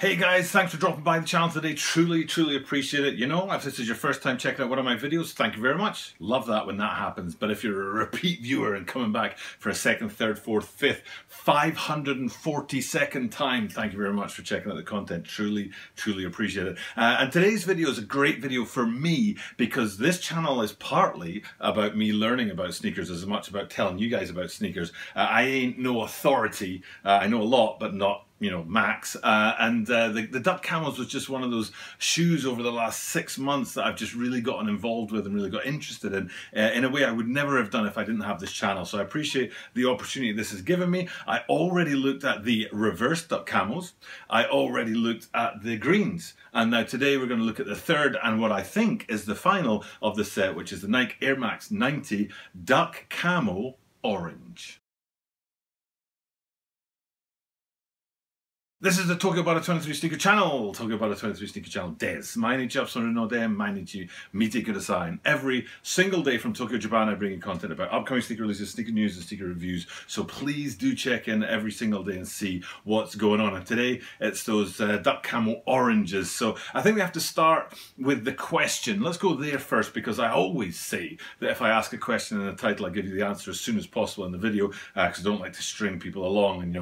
Hey guys, thanks for dropping by the channel today. Truly appreciate it. You know, if this is your first time checking out one of my videos, thank you very much. Love that when that happens. But if you're a repeat viewer and coming back for a second, third, fourth, fifth, 542nd time, thank you very much for checking out the content. Truly appreciate it. And today's video is a great video for me because this channel is partly about me learning about sneakers as much about telling you guys about sneakers. I ain't no authority. I know a lot, but not max. The Duck Camos was just one of those shoes over the last 6 months that I've just really gotten involved with and really got interested in a way I would never have done if I didn't have this channel. So I appreciate the opportunity this has given me. I already looked at the reverse Duck Camos. I already looked at the greens. And now today we're going to look at the third and what I think is the final of the set, which is the Nike Air Max 90 Duck Camo Orange. This is the Tokyo Bara 23 Sneaker Channel. Tokyo Bara 23 Sneaker Channel des.毎日アップするので毎日見てください. Every single day from Tokyo, Japan, I bring you content about upcoming sneaker releases, sneaker news, and sneaker reviews. So please do check in every single day and see what's going on. And today it's those Duck Camo Oranges. So I think we have to start with the question. Let's go there first because I always say that if I ask a question in the title, I give you the answer as soon as possible in the video because I don't like to string people along and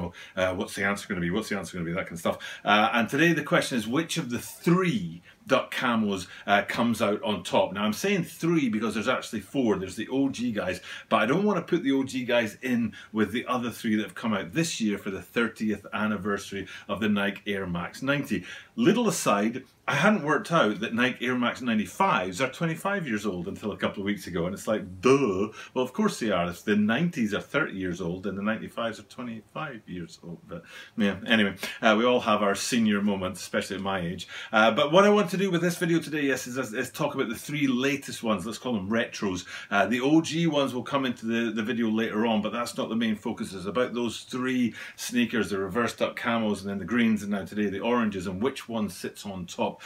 what's the answer going to be? What's the answer going to be? That kind of stuff. And today the question is, which of the three Duck Camos comes out on top? Now I'm saying three because there's actually four. There's the OG guys, but I don't want to put the OG guys in with the other three that have come out this year for the 30th anniversary of the Nike Air Max 90. Little aside, I hadn't worked out that Nike Air Max 95s are 25 years old until a couple of weeks ago, and it's like, duh. Well, of course they are. If the 90s are 30 years old, then the 95s are 25 years old. But yeah, anyway, we all have our senior moments, especially at my age. But what I want to do with this video today, yes, is talk about the three latest ones. Let's call them retros. The OG ones will come into the video later on, but that's not the main focus. It's about those three sneakers, the reverse Duck Camos, and then the greens, and now today the oranges, and which one sits on top.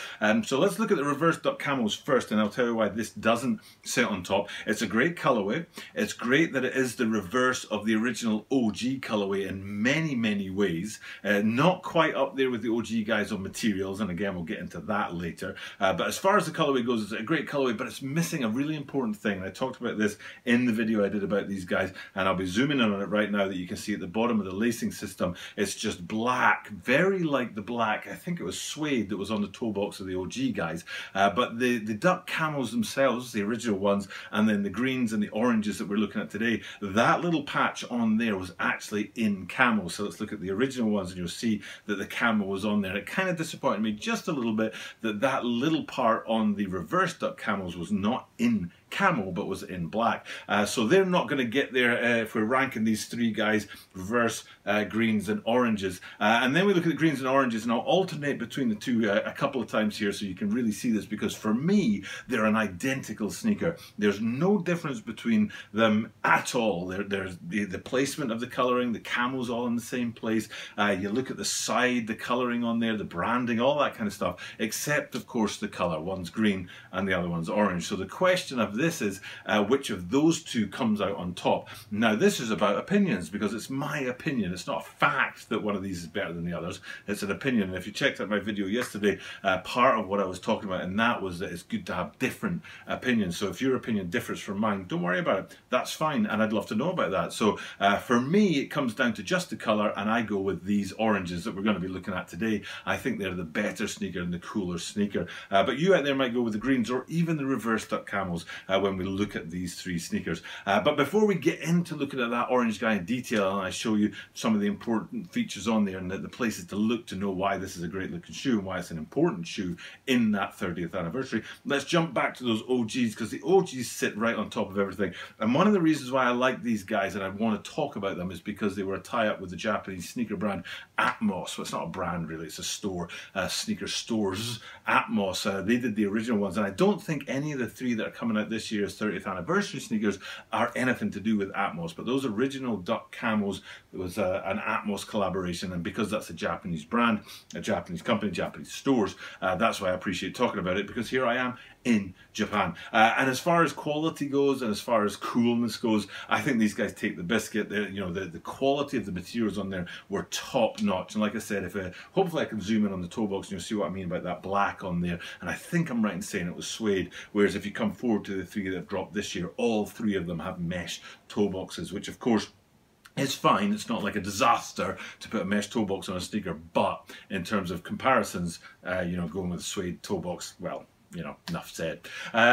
So let's look at the reverse Duck Camos first, and I'll tell you why this doesn't sit on top. It's a great colorway. It's great that it is the reverse of the original OG colorway in many ways. Not quite up there with the OG guys on materials, and again we'll get into that later. But as far as the colorway goes, it's a great colorway, but it's missing a really important thing. And I talked about this in the video I did about these guys, and I'll be zooming in on it right now that you can see at the bottom of the lacing system. It's just black, very like the black, I think it was suede that was on the toe box of the OG guys. But the Duck Camos themselves, the original ones, and then the greens and the oranges that we're looking at today, that little patch on there was actually in camo. So let's look at the original ones and you'll see that the camo was on there. It kind of disappointed me just a little bit that that little part on the reverse Duck Camos was not in camo but was in black. So they're not going to get there if we're ranking these three guys, reverse, greens and oranges. And then we look at the greens and oranges, and I'll alternate between the two a couple of times here so you can really see this, because for me they're an identical sneaker. There's no difference between them at all. There's the placement of the coloring, the camo's all in the same place. You look at the side, the coloring on there, the branding, all that kind of stuff, except of course the color. One's green and the other one's orange. So the question of this is which of those two comes out on top. Now this is about opinions because it's my opinion. It's not a fact that one of these is better than the others. It's an opinion. And if you checked out my video yesterday, part of what I was talking about in that was that it's good to have different opinions. So if your opinion differs from mine, don't worry about it. That's fine, and I'd love to know about that. So for me, it comes down to just the color, and I go with these oranges that we're going to be looking at today. I think they're the better sneaker and the cooler sneaker. But you out there might go with the greens or even the reverse Duck Camos when we look at these three sneakers. But before we get into looking at that orange guy in detail, and I show you some of the important features on there and the places to look to know why this is a great looking shoe and why it's an important shoe in that 30th anniversary, let's jump back to those OGs, because the OGs sit right on top of everything. And one of the reasons why I like these guys and I want to talk about them is because they were a tie-up with the Japanese sneaker brand Atmos. Well, it's not a brand really, it's a store, sneaker stores, Atmos. They did the original ones, and I don't think any of the three that are coming out this year's 30th anniversary sneakers are anything to do with Atmos, but those original duck camos, it was an Atmos collaboration, and because that's a Japanese brand, a Japanese company, Japanese stores, that's why I appreciate talking about it, because here I am in Japan. And as far as quality goes and as far as coolness goes, I think these guys take the biscuit. The quality of the materials on there were top notch. And like I said, hopefully I can zoom in on the toe box and you'll see what I mean about that black on there. And I think I'm right in saying it was suede. Whereas if you come forward to the three that have dropped this year, all three of them have mesh toe boxes, which of course it's fine. It's not like a disaster to put a mesh toe box on a sneaker, but in terms of comparisons, going with a suede toe box, well, enough said.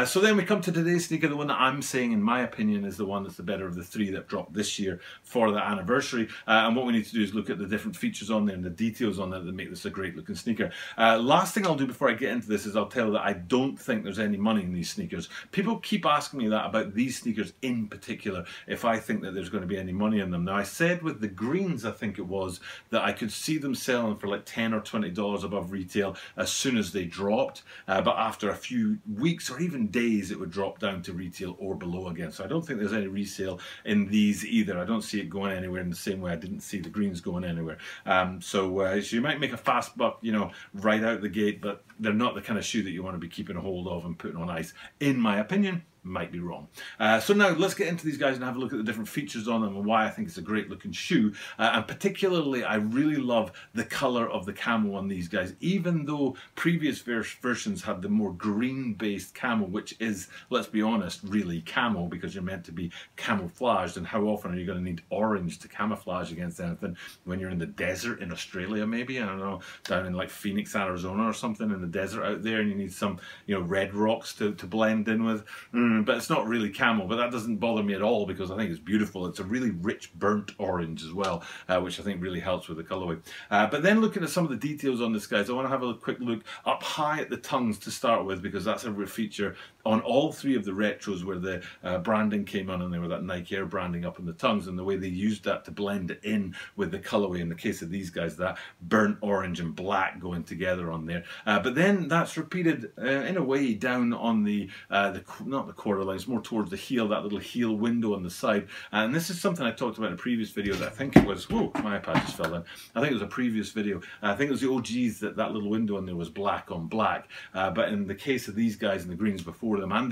So then we come to today's sneaker, the one that I'm saying, in my opinion, is the one that's the better of the three that dropped this year for the anniversary. And what we need to do is look at the different features on there and the details on there that make this a great looking sneaker. Last thing I'll do before I get into this is I'll tell you that I don't think there's any money in these sneakers. People keep asking me that about these sneakers in particular, if I think that there's going to be any money in them. Now, I said with the greens, I think it was, that I could see them selling for like $10 or $20 above retail as soon as they dropped, but after a few weeks or even days it would drop down to retail or below again. So I don't think there's any resale in these either. I don't see it going anywhere in the same way I didn't see the greens going anywhere. So you might make a fast buck, right out the gate, but they're not the kind of shoe that you want to be keeping a hold of and putting on ice, in my opinion. Might be wrong. So now let's get into these guys and have a look at the different features on them and why I think it's a great looking shoe. And particularly, I really love the color of the camo on these guys, even though previous versions had the more green based camo, which is, let's be honest, really camo, because you're meant to be camouflaged. And how often are you going to need orange to camouflage against anything when you're in the desert in Australia, maybe, I don't know, down in like Phoenix, Arizona or something in the desert out there, and you need some red rocks to blend in with. But it's not really camel, but that doesn't bother me at all because I think it's beautiful. It's a really rich burnt orange as well, which I think really helps with the colorway. But then looking at some of the details on this, guys, I want to have a quick look up high at the tongues to start with, because that's a feature on all three of the retros where the branding came on, and there were that Nike Air branding up on the tongues, and the way they used that to blend it in with the colorway. In the case of these guys, that burnt orange and black going together on there. But then that's repeated in a way down on not the quarter line, it's more towards the heel, that little heel window on the side. And this is something I talked about in a previous video that I think it was, whoa, my iPad just fell in. I think it was a previous video. I think it was the OGs that little window in there was black on black. But in the case of these guys and the greens before them, and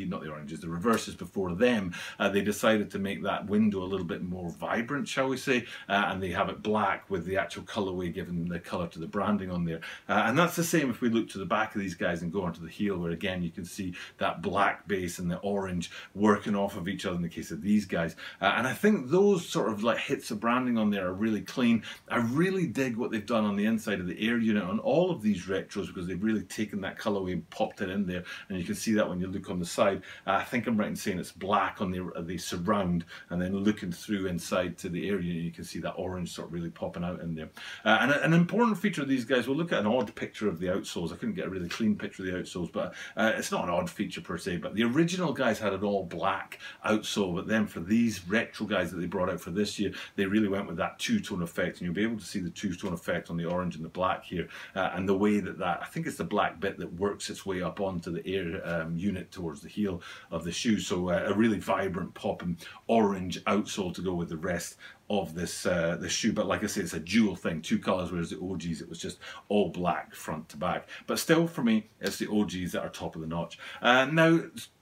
not the oranges, the reverses before them, they decided to make that window a little bit more vibrant, shall we say, and they have it black with the actual colorway giving the color to the branding on there. And that's the same if we look to the back of these guys and go onto the heel, where again you can see that black base and the orange working off of each other in the case of these guys. And I think those sort of like hits of branding on there are really clean. I really dig what they've done on the inside of the Air unit on all of these retros, because they've really taken that colorway and popped it in there, and you can see that when you look on the side. I think I'm right in saying it's black on the surround, and then looking through inside to the Air unit, you can see that orange sort of really popping out in there. And an important feature of these guys, we'll look at an odd picture of the outsoles. I couldn't get a really clean picture of the outsoles, but it's not an odd feature per se, but the original guys had an all black outsole, but then for these retro guys that they brought out for this year, they really went with that two-tone effect, and you'll be able to see the two-tone effect on the orange and the black here, and the way that I think it's the black bit that works its way up onto the Air unit towards the heel of the shoe. So a really vibrant popping orange outsole to go with the rest of this shoe. But like I say, it's a dual thing, two colors, whereas the OGs it was just all black front to back. But still, for me, it's the OGs that are top of the notch. Now,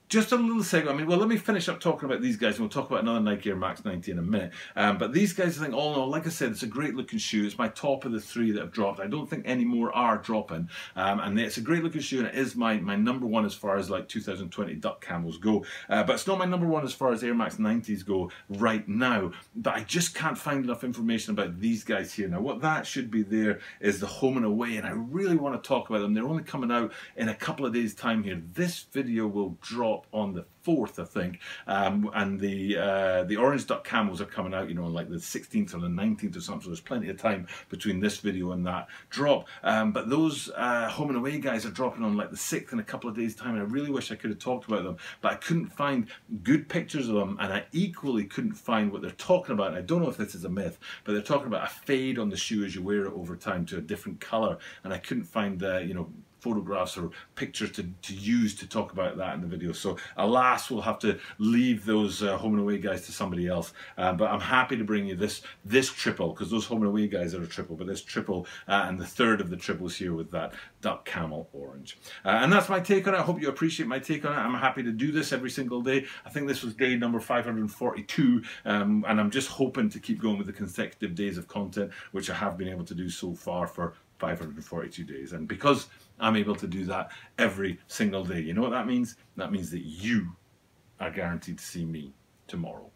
just a little segue. Well, let me finish up talking about these guys, and we'll talk about another Nike Air Max 90 in a minute. But these guys, I think, all in all, like I said, it's a great looking shoe. It's my top of the three that have dropped. I don't think any more are dropping. And it's a great looking shoe, and it is my number one as far as like 2020 duck camos go. But it's not my number one as far as Air Max 90s go right now. But I just can't find enough information about these guys here. Now, what that should be there is the home and away, and I really want to talk about them. They're only coming out in a couple of days' time here. This video will drop on the 4th, I think, and the orange duck camos are coming out, on like the 16th or the 19th or something, so there's plenty of time between this video and that drop. But those home and away guys are dropping on like the 6th in a couple of days' time, and I really wish I could have talked about them, but I couldn't find good pictures of them, and I equally couldn't find what they're talking about. And I don't know if this is a myth, but they're talking about a fade on the shoe as you wear it over time to a different color, and I couldn't find photographs or pictures to use to talk about that in the video. So alas, we'll have to leave those home and away guys to somebody else. But I'm happy to bring you this triple, because those home and away guys are a triple, but this triple and the third of the triples here with that duck camel orange. And that's my take on it. I hope you appreciate my take on it. I'm happy to do this every single day. I think this was day number 542, and I'm just hoping to keep going with the consecutive days of content, which I have been able to do so far for 542 days. And because I'm able to do that every single day, you know what that means? That means that you are guaranteed to see me tomorrow.